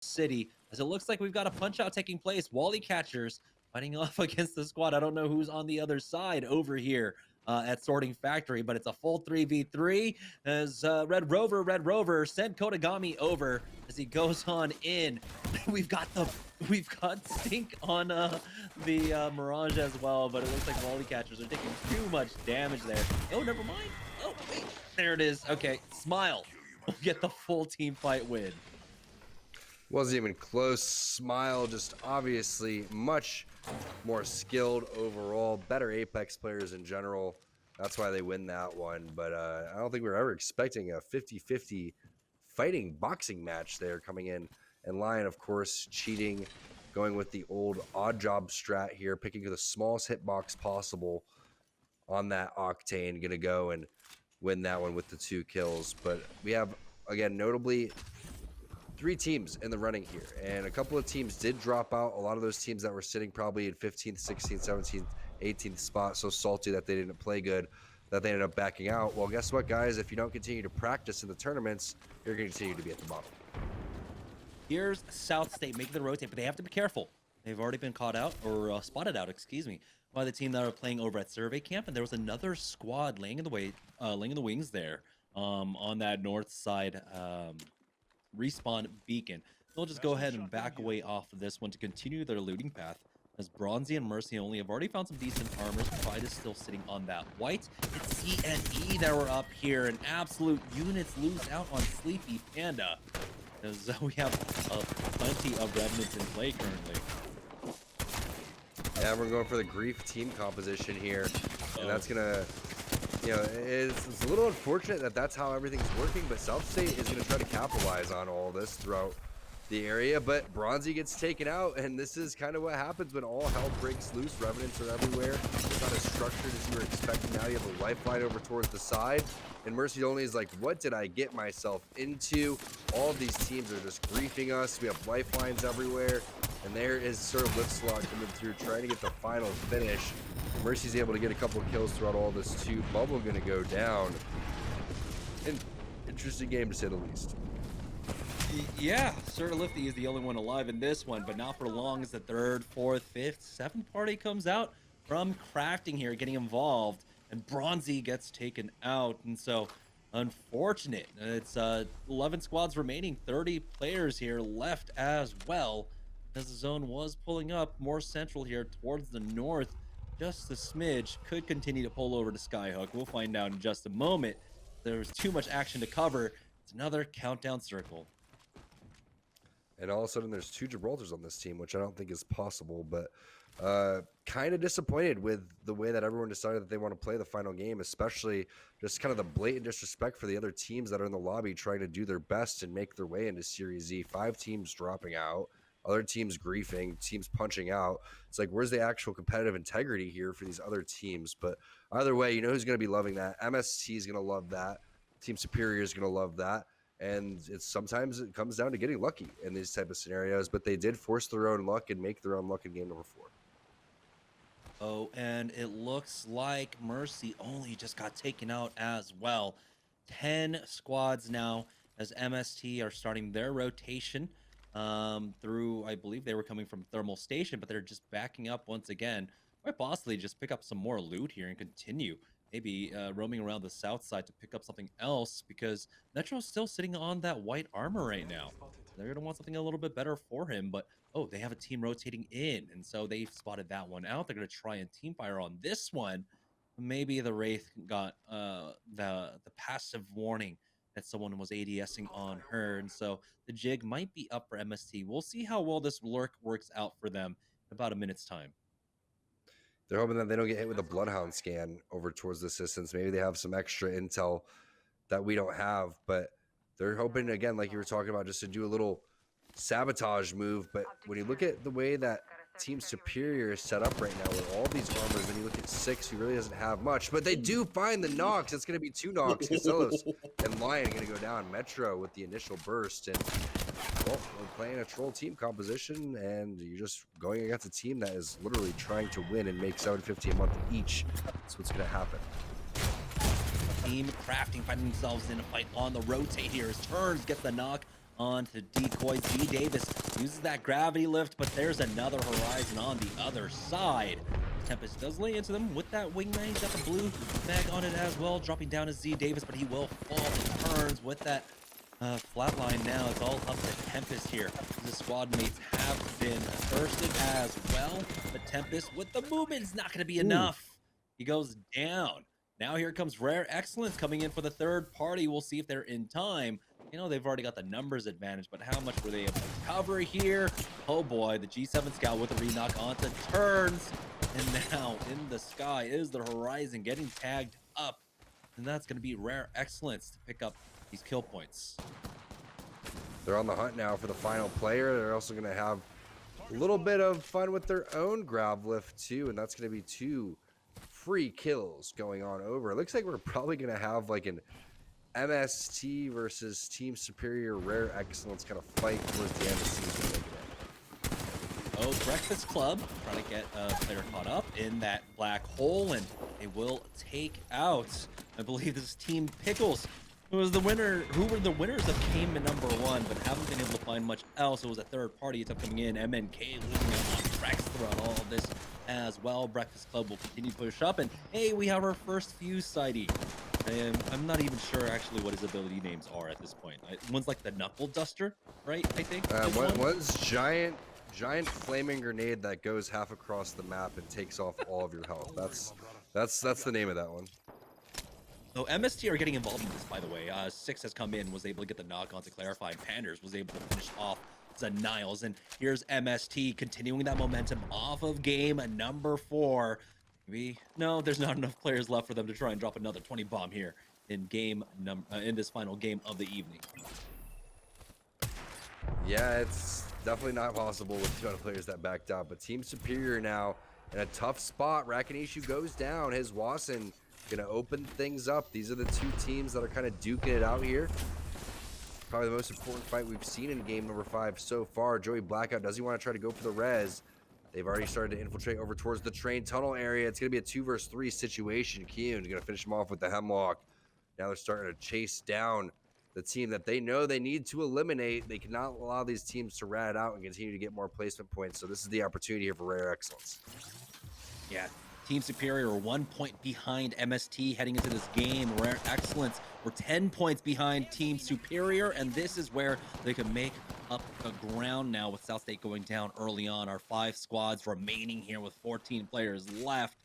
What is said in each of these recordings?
City, as it looks like we've got a punch out taking place. Wally Catchers fighting off against the squad. I don't know who's on the other side over here at Sorting Factory, but it's a full 3v3 as Red Rover sent Kodagami over as he goes on in. we've got Stink on the Mirage as well, but it looks like Wally Catchers are taking too much damage there. Oh, never mind. Oh, wait. There it is. Okay, Smile will get the full team fight win. Wasn't even close. Smile just obviously much more skilled overall, better Apex players in general. That's why they win that one. But I don't think we were ever expecting a 50-50 fighting boxing match there coming in. And Lion, of course, cheating, going with the old odd job strat here, picking the smallest hitbox possible on that Octane, going to go and win that one with the 2 kills. But we have, again, notably 3 teams in the running here, and a couple of teams did drop out. A lot of those teams that were sitting probably in 15th, 16th, 17th, 18th spot, so salty that they didn't play good, that they ended up backing out. Well, guess what, guys? If you don't continue to practice in the tournaments, you're going to continue to be at the bottom. Here's South State making the rotate, but they have to be careful. They've already been caught out, or spotted out, excuse me, by the team that are playing over at Survey Camp, and there was another squad laying in the wings there on that north side. Respawn beacon. They'll just go ahead and back away off of this one to continue their looting path, as Bronzy and Mercy only have already found some decent armors. Pride is still sitting on that white. It's CNE that were up here, and absolute units lose out on Sleepy Panda, as we have plenty of revenants in play currently. Yeah, we're going for the Grief team composition here, and that's gonna, you know, it's a little unfortunate that that's how everything's working, but South State is going to try to capitalize on all this throughout the area. But Bronzy gets taken out, and this is kind of what happens when all hell breaks loose. Revenants are everywhere. It's not as structured as you were expecting. Now you have a lifeline over towards the side, and Mercy only is like, what did I get myself into? All of these teams are just griefing us. We have lifelines everywhere, and there is Sir Lipslot coming through, trying to get the final finish. Mercy's able to get a couple of kills throughout all this too. Bubble gonna go down. An interesting game to say the least. Yeah, Sir Lifty is the only one alive in this one, but not for long as the 3rd, 4th, 5th, 7th party comes out from crafting here, getting involved, and Bronzy gets taken out. And so, unfortunate. It's 11 squads remaining, 30 players here left as well, as the zone was pulling up more central here towards the north. Just a smidge, could continue to pull over to Skyhook. We'll find out in just a moment. There's too much action to cover. It's another countdown circle. And all of a sudden there's 2 Gibraltars on this team, which I don't think is possible, but kind of disappointed with the way that everyone decided that they want to play the final game, especially just kind of the blatant disrespect for the other teams that are in the lobby trying to do their best and make their way into Series Z. 5 teams dropping out. Other teams griefing, teams punching out. It's like, where's the actual competitive integrity here for these other teams? But either way, you know who's going to be loving that. MST is going to love that. Team Superior is going to love that. And sometimes it comes down to getting lucky in these type of scenarios. But they did force their own luck and make their own luck in game number 4. Oh, and it looks like Mercy only just got taken out as well. 10 squads now as MST are starting their rotation. Through, I believe they were coming from Thermal Station, but they're just backing up once again. Might possibly just pick up some more loot here and continue. Maybe roaming around the south side to pick up something else, because Metro's still sitting on that white armor right now. They're going to want something a little bit better for him, but oh, they have a team rotating in, and so they've spotted that one out. They're going to try and team fire on this one. Maybe the Wraith got the passive warning that someone was ADSing on her, and so the jig might be up for MST. We'll see how well this lurk works out for them in about a minute's time. They're hoping that they don't get hit with a Bloodhound scan over towards the assistants. Maybe they have some extra intel that we don't have, but they're hoping, again, like you were talking about, just to do a little sabotage move. But when you look at the way that Team Superior is set up right now with all these armors, and you look at 6, who really doesn't have much, but they do find the knocks. It's going to be 2 knocks. Casellos and Lion are going to go down. Metro with the initial burst, and well, we're playing a troll team composition, and you're just going against a team that is literally trying to win and make $750 a month each. That's what's going to happen. Team Crafting finding themselves in a fight on the rotate here as Turns gets the knock on to decoy. Z Davis uses that gravity lift, but there's another horizon on the other side. Tempest does lay into them with that wingman. He's got the blue bag on it as well, dropping down to Z Davis, but he will fall. He turns with that flatline now. It's all up to Tempest here. The squad mates have been thirsted as well, but Tempest with the movement is not going to be enough. He goes down. Now here comes Rare Excellence coming in for the third party. We'll see if they're in time. You know, they've already got the numbers advantage, but how much were they able to cover here? Oh boy, the G7 Scout with a re-knock onto turns. And now in the sky is the horizon getting tagged up. And that's going to be Rare Excellence to pick up these kill points. They're on the hunt now for the final player. They're also going to have a little bit of fun with their own grab lift too, and that's going to be 2 free kills going on over. It looks like we're probably going to have like an MST versus Team Superior Rare Excellence kind of fight towards the end of the season. Oh, Breakfast Club trying to get a player caught up in that black hole, and they will take out, I believe this is Team Pickles, who was the winner, who were the winners of game number 1, but haven't been able to find much else. It was a third party. It's up coming in. MNK losing out on Rex throughout all of this as well. Breakfast Club will continue to push up, and hey, we have our first fuse sighting. I'm not even sure actually what his ability names are at this point. One's like the Knuckle Duster, right? I think. One's giant flaming grenade that goes half across the map and takes off all of your health. That's the name of that one. So MST are getting involved in this, by the way. Six has come in, was able to get the knock on to clarify. Panders was able to finish off Niles, and here's MST continuing that momentum off of game number 4. No, there's not enough players left for them to try and drop another 20 bomb here in in this final game of the evening. Yeah, it's definitely not possible with the amount of players that backed out, but Team Superior now in a tough spot. Rakanishu goes down. His Wassen gonna open things up. These are the 2 teams that are kind of duking it out here. Probably the most important fight we've seen in game number 5 so far. Joey Blackout, does he want to try to go for the res? They've already started to infiltrate over towards the train tunnel area. It's going to be a 2 versus 3 situation. Kiyun's going to finish him off with the Hemlock. Now they're starting to chase down the team that they know they need to eliminate. They cannot allow these teams to rat out and continue to get more placement points. So this is the opportunity here for Rare Excellence. Yeah, Team Superior 1 point behind MST heading into this game. Rare Excellence were 10 points behind Team Superior, and this is where they can make up the ground now with South State going down early on. Our 5 squads remaining here with 14 players left.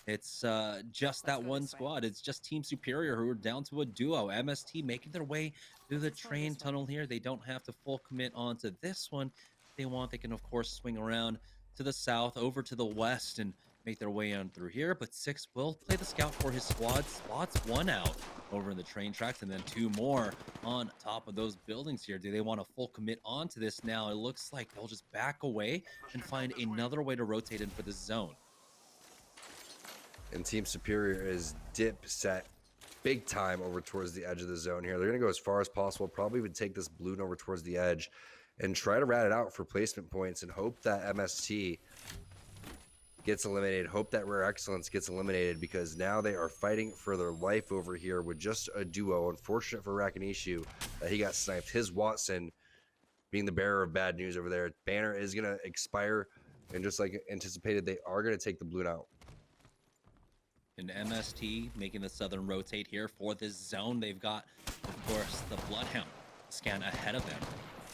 It's just that one squad. It's just Team Superior who are down to a duo. MST making their way through the train tunnel here. They don't have to full commit onto this one. If they want, they can, of course, swing around to the south, over to the west, and make their way on through here. But 6 will play the scout for his squad. Spots 1 out over in the train tracks, and then 2 more on top of those buildings here. Do they want to full commit onto this now? It looks like they'll just back away and find another way to rotate in for this zone. And Team Superior is dip set big time over towards the edge of the zone here. They're going to go as far as possible, probably even take this balloon over towards the edge and try to rat it out for placement points and hope that MST gets eliminated, hope that Rare Excellence gets eliminated, because now they are fighting for their life over here with just a duo. Unfortunate for Rakanishu that he got sniped. His Wassen being the bearer of bad news over there. Banner is going to expire, and just like anticipated, they are going to take the balloon out. And MST making the southern rotate here for this zone. They've got, of course, the Bloodhound scan ahead of them.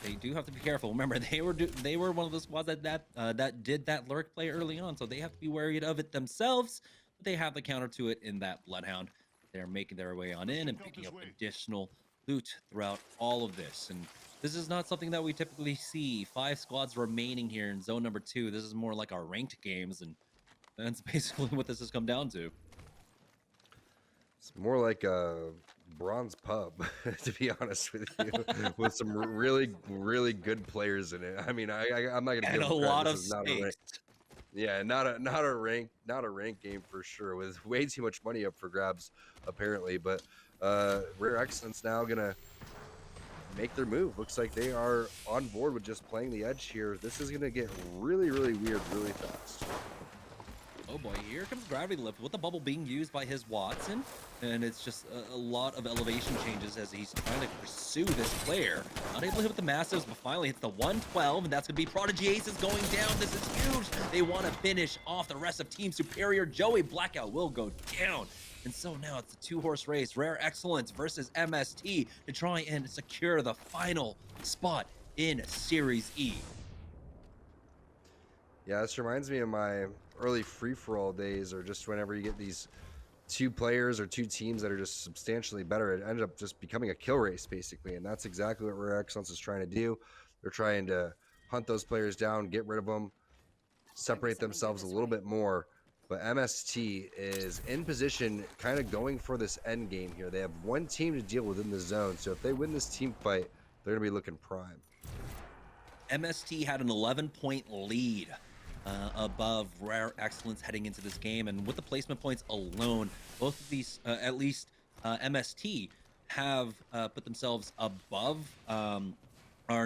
They do have to be careful. Remember, they were one of the squads that did that lurk play early on, so they have to be worried of it themselves. But they have the counter to it in that Bloodhound. They're making their way on in and picking up additional loot throughout all of this. And this is not something that we typically see. 5 squads remaining here in zone number 2. This is more like our ranked games, and that's basically what this has come down to. It's more like a bronze pub, to be honest with you, with some really, really good players in it. I mean, I'm not gonna give a lot of space. Yeah, not a rank game for sure. With way too much money up for grabs, apparently. But Rare Excellence now gonna make their move. Looks like they are on board with just playing the edge here. This is gonna get really, really weird really fast. Oh boy, here comes Gravity Lift with the bubble being used by his Watson. And it's just a lot of elevation changes as he's trying to pursue this player. Not able to hit with the massives, but finally hits the 112, and that's going to be Prodigy Aces going down. This is huge. They want to finish off the rest of Team Superior. Joey Blackout will go down. And so now it's a two-horse race, Rare Excellence versus MST, to try and secure the final spot in Series E. Yeah, this reminds me of my early free-for-all days, or just whenever you get these two players or two teams that are just substantially better, it ended up just becoming a kill race, basically. And that's exactly what Rare Excellence is trying to do. They're trying to hunt those players down, get rid of them, separate themselves a little bit more. But MST is in position, kind of going for this end game here. They have one team to deal with in the zone, so if they win this team fight, they're going to be looking prime. MST had an 11-point lead above Rare Excellence heading into this game, and with the placement points alone, both of these, at least MST, have put themselves above our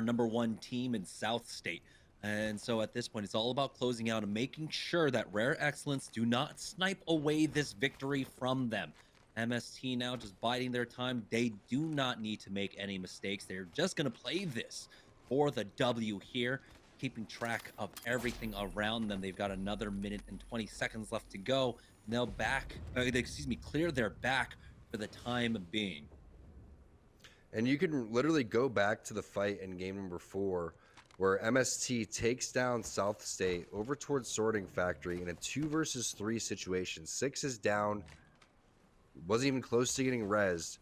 #1 team in South State. And so at this point, it's all about closing out and making sure that Rare Excellence do not snipe away this victory from them. MST now just biding their time. They do not need to make any mistakes. They're just going to play this for the W here, keeping track of everything around them. They've got another minute and 20 seconds left to go. And they'll clear their back for the time being. And you can literally go back to the fight in game number 4, where MST takes down South State over towards Sorting Factory in a 2 versus 3 situation. 6 is down, wasn't even close to getting rezzed,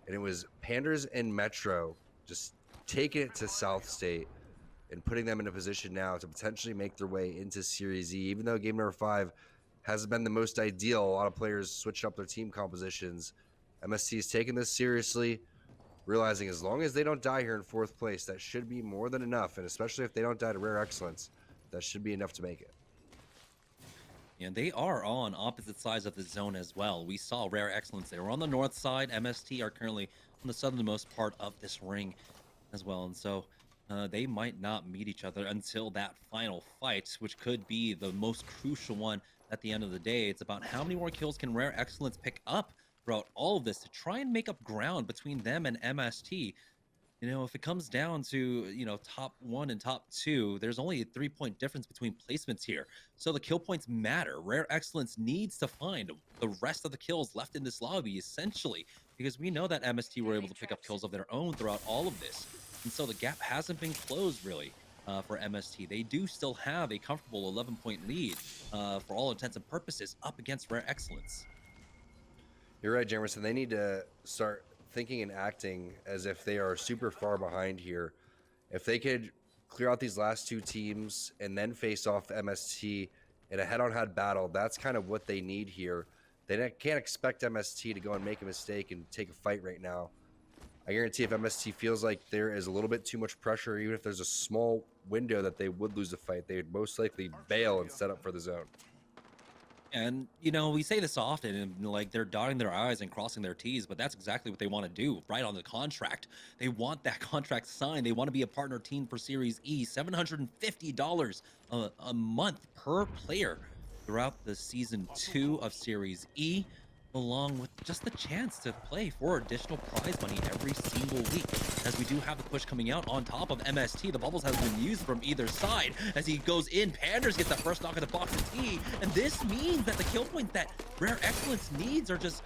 and it was Panders and Metro just taking it to South State and putting them in a position now to potentially make their way into Series E. Even though game number 5 hasn't been the most ideal, a lot of players switched up their team compositions. MST is taking this seriously, realizing as long as they don't die here in 4th place, that should be more than enough. And especially if they don't die to Rare Excellence, that should be enough to make it. And they are on opposite sides of the zone as well. We saw Rare Excellence. They were on the north side. MST are currently on the southernmost part of this ring as well. And so they might not meet each other until that final fight, which could be the most crucial one at the end of the day. It's about how many more kills can Rare Excellence pick up throughout all of this to try and make up ground between them and MST. You know, if it comes down to, you know, top 1 and top 2, there's only a 3-point difference between placements here. So the kill points matter. Rare Excellence needs to find the rest of the kills left in this lobby, essentially, because we know that MST were able to pick up kills of their own throughout all of this. And so the gap hasn't been closed, really, for MST. They do still have a comfortable 11-point lead, for all intents and purposes, up against Rare Excellence. You're right, Jamerson. They need to start thinking and acting as if they are super far behind here. If they could clear out these last 2 teams and then face off MST in a head-on-head battle, that's kind of what they need here. They can't expect MST to go and make a mistake and take a fight right now. I guarantee if MST feels like there is a little bit too much pressure, even if there's a small window that they would lose the fight, they would most likely bail and set up for the zone. And, you know, we say this often, and like they're dotting their I's and crossing their T's, but that's exactly what they want to do right on the contract. They want that contract signed. They want to be a partner team for Series E, $750 a month per player throughout the season 2 of Series E, along with just the chance to play for additional prize money every single week. As we do have the push coming out on top of MST, the bubbles has been used from either side. As he goes in, Panders gets the first knock of the box of T, and this means that the kill points that Rare Excellence needs are just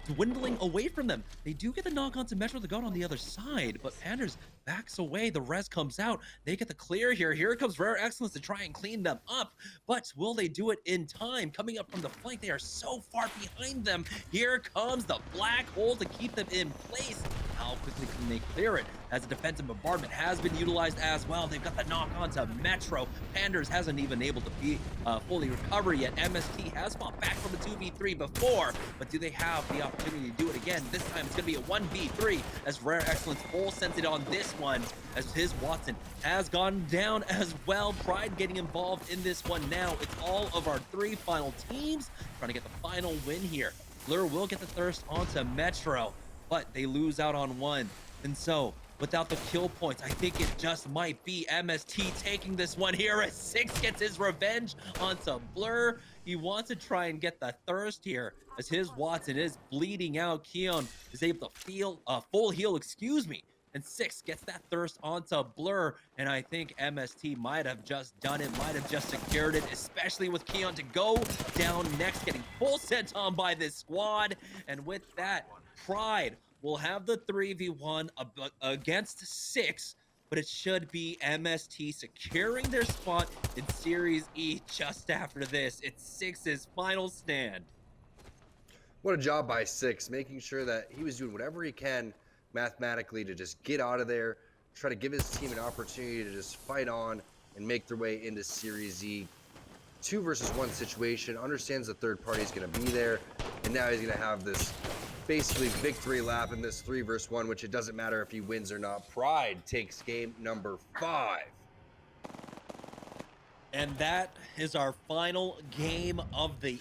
dwindling away from them. They do get the knock onto Metro the God on the other side, but Panders backs away. The res comes out. They get the clear here. Here comes Rare Excellence to try and clean them up, but will they do it in time? Coming up from the flank, they are so far behind them. Here comes the black hole to keep them in place. How quickly can they clear it? As a defensive bombardment has been utilized as well. They've got the knock onto Metro. Panders hasn't even able to be fully recovered yet. MST has fought back from a 2v3 before, but do they have the opportunity to do it again? This time it's going to be a 1v3 as Rare Excellence full sent it on this one, as his Watson has gone down as well. Pride getting involved in this one now. It's all of our 3 final teams trying to get the final win here. Lure will get the thirst onto Metro, but they lose out on one. And so without the kill points. I think it just might be MST taking this one here as Six gets his revenge onto Blur. He wants to try and get the thirst here as his Watson is bleeding out. Keon is able to feel a full heal, excuse me. And Six gets that thirst onto Blur. And I think MST might have just done it, might have just secured it, especially with Keon to go down next, getting full sent on by this squad. And with that, Pride will have the 3v1 against Six, but it should be MST securing their spot in Series E just after this. It's Six's final stand. What a job by Six, making sure that he was doing whatever he can mathematically to just get out of there, try to give his team an opportunity to just fight on and make their way into Series E. 2 versus 1 situation, understands the third party is going to be there, and now he's going to have this basically victory lap in this 3 versus 1, which it doesn't matter if he wins or not. Pride takes game number 5. And that is our final game of the